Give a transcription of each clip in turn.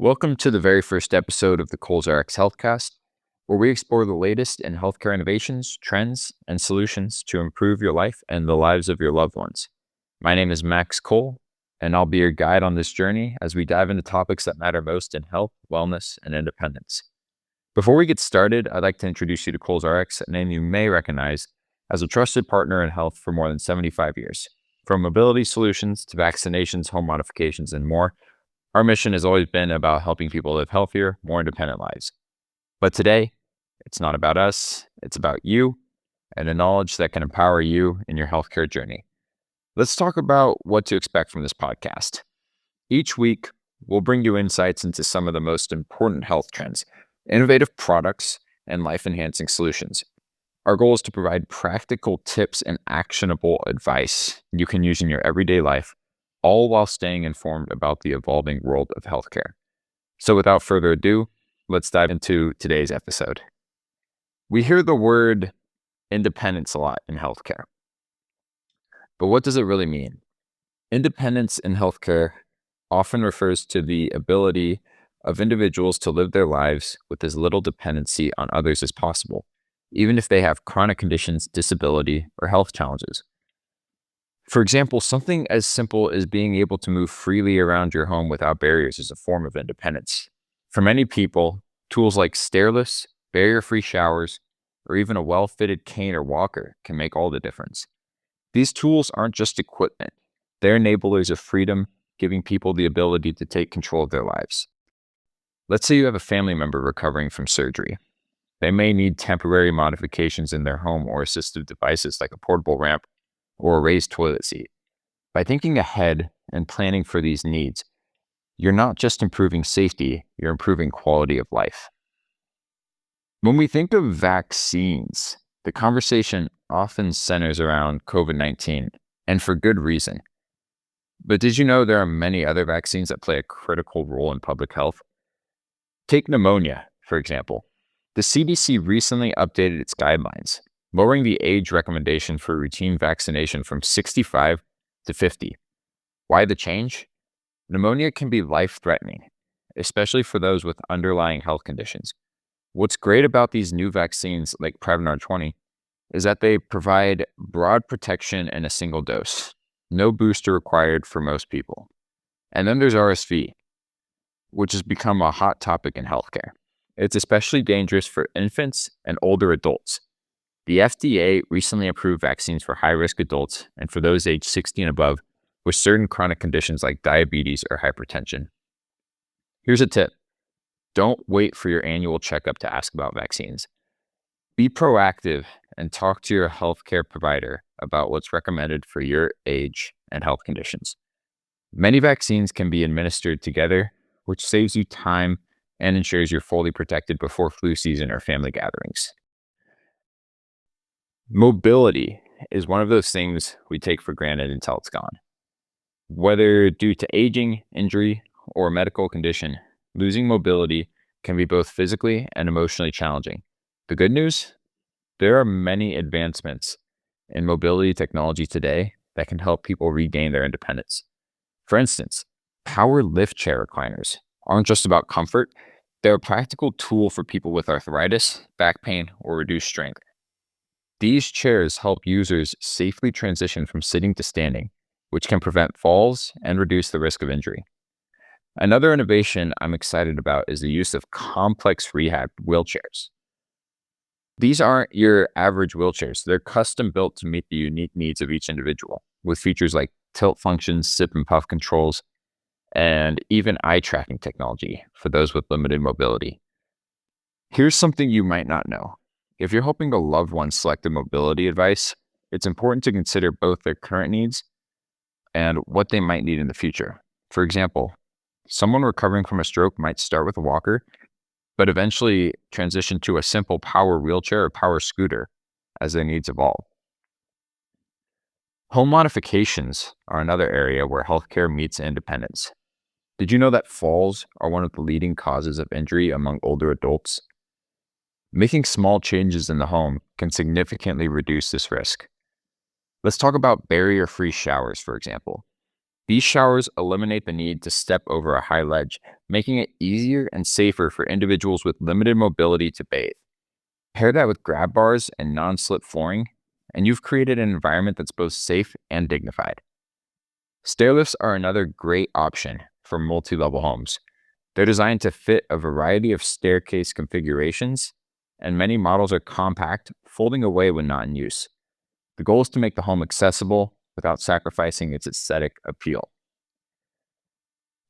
Welcome to the very first episode of the Kohll's Healthcast, where we explore the latest in healthcare innovations, trends, and solutions to improve your life and the lives of your loved ones. My name is Max Kohll, and I'll be your guide on this journey as we dive into topics that matter most in health, wellness, and independence. Before we get started, I'd like to introduce you to Kohll's a name you may recognize as a trusted partner in health for more than 75 years. From mobility solutions to vaccinations, home modifications, and more, our mission has always been about helping people live healthier, more independent lives. But today, it's not about us, it's about you and the knowledge that can empower you in your healthcare journey. Let's talk about what to expect from this podcast. Each week, we'll bring you insights into some of the most important health trends, innovative products, and life-enhancing solutions. Our goal is to provide practical tips and actionable advice you can use in your everyday life, all while staying informed about the evolving world of healthcare. So without further ado, let's dive into today's episode. We hear the word independence a lot in healthcare, but what does it really mean? Independence in healthcare often refers to the ability of individuals to live their lives with as little dependency on others as possible, even if they have chronic conditions, disability, or health challenges. For example, something as simple as being able to move freely around your home without barriers is a form of independence. For many people, tools like stairlifts, barrier-free showers, or even a well-fitted cane or walker can make all the difference. These tools aren't just equipment. They're enablers of freedom, giving people the ability to take control of their lives. Let's say you have a family member recovering from surgery. They may need temporary modifications in their home or assistive devices like a portable ramp or a raised toilet seat. By thinking ahead and planning for these needs, you're not just improving safety, you're improving quality of life. When we think of vaccines, the conversation often centers around COVID-19, and for good reason. But did you know there are many other vaccines that play a critical role in public health? Take pneumonia, for example. The CDC recently updated its guidelines, lowering the age recommendation for routine vaccination from 65 to 50. Why the change? Pneumonia can be life-threatening, especially for those with underlying health conditions. What's great about these new vaccines like Prevnar 20 is that they provide broad protection in a single dose. No booster required for most people. And then there's RSV, which has become a hot topic in healthcare. It's especially dangerous for infants and older adults. The FDA recently approved vaccines for high-risk adults and for those aged 60 and above with certain chronic conditions like diabetes or hypertension. Here's a tip. Don't wait for your annual checkup to ask about vaccines. Be proactive and talk to your healthcare provider about what's recommended for your age and health conditions. Many vaccines can be administered together, which saves you time and ensures you're fully protected before flu season or family gatherings. Mobility is one of those things we take for granted until it's gone. Whether due to aging, injury, or a medical condition, losing mobility can be both physically and emotionally challenging. The good news? There are many advancements in mobility technology today that can help people regain their independence. For instance, power lift chair recliners aren't just about comfort, they're a practical tool for people with arthritis, back pain, or reduced strength. These chairs help users safely transition from sitting to standing, which can prevent falls and reduce the risk of injury. Another innovation I'm excited about is the use of complex rehab wheelchairs. These aren't your average wheelchairs. They're custom built to meet the unique needs of each individual, with features like tilt functions, sip and puff controls, and even eye tracking technology for those with limited mobility. Here's something you might not know. If you're helping a loved one select a mobility advice, it's important to consider both their current needs and what they might need in the future. For example, someone recovering from a stroke might start with a walker, but eventually transition to a simple power wheelchair or power scooter as their needs evolve. Home modifications are another area where healthcare meets independence. Did you know that falls are one of the leading causes of injury among older adults? Making small changes in the home can significantly reduce this risk. Let's talk about barrier-free showers, for example. These showers eliminate the need to step over a high ledge, making it easier and safer for individuals with limited mobility to bathe. Pair that with grab bars and non-slip flooring, and you've created an environment that's both safe and dignified. Stairlifts are another great option for multi-level homes. They're designed to fit a variety of staircase configurations, and many models are compact, folding away when not in use. The goal is to make the home accessible without sacrificing its aesthetic appeal.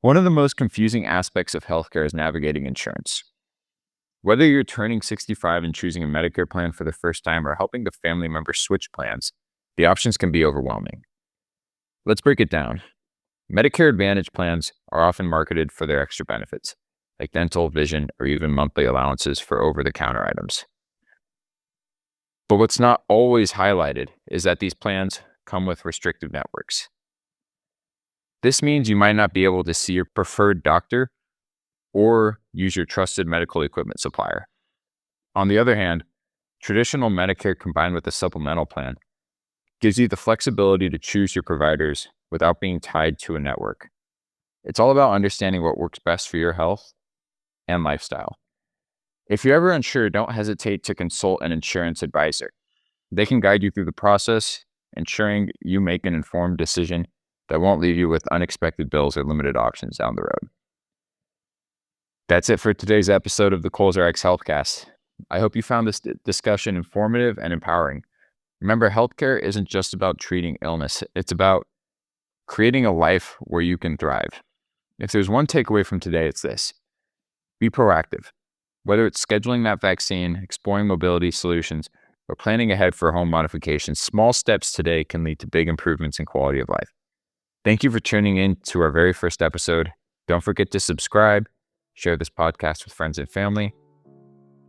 One of the most confusing aspects of healthcare is navigating insurance. Whether you're turning 65 and choosing a Medicare plan for the first time or helping a family member switch plans, the options can be overwhelming. Let's break it down. Medicare Advantage plans are often marketed for their extra benefits, like dental, vision, or even monthly allowances for over-the-counter items. But what's not always highlighted is that these plans come with restrictive networks. This means you might not be able to see your preferred doctor or use your trusted medical equipment supplier. On the other hand, traditional Medicare combined with a supplemental plan gives you the flexibility to choose your providers without being tied to a network. It's all about understanding what works best for your health and lifestyle. If you're ever unsure, don't hesitate to consult an insurance advisor. They can guide you through the process, ensuring you make an informed decision that won't leave you with unexpected bills or limited options down the road. That's it for today's episode of the Kohll Healthcast. I hope you found this discussion informative and empowering. Remember, healthcare isn't just about treating illness. It's about creating a life where you can thrive. If there's one takeaway from today, it's this. Be proactive. Whether it's scheduling that vaccine, exploring mobility solutions, or planning ahead for home modifications, small steps today can lead to big improvements in quality of life. Thank you for tuning in to our very first episode. Don't forget to subscribe, share this podcast with friends and family,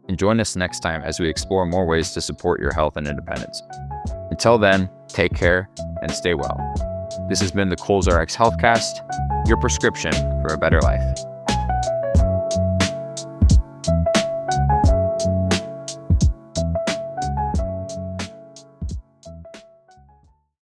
and join us next time as we explore more ways to support your health and independence. Until then, take care and stay well. This has been the Kohll Healthcast, your prescription for a better life.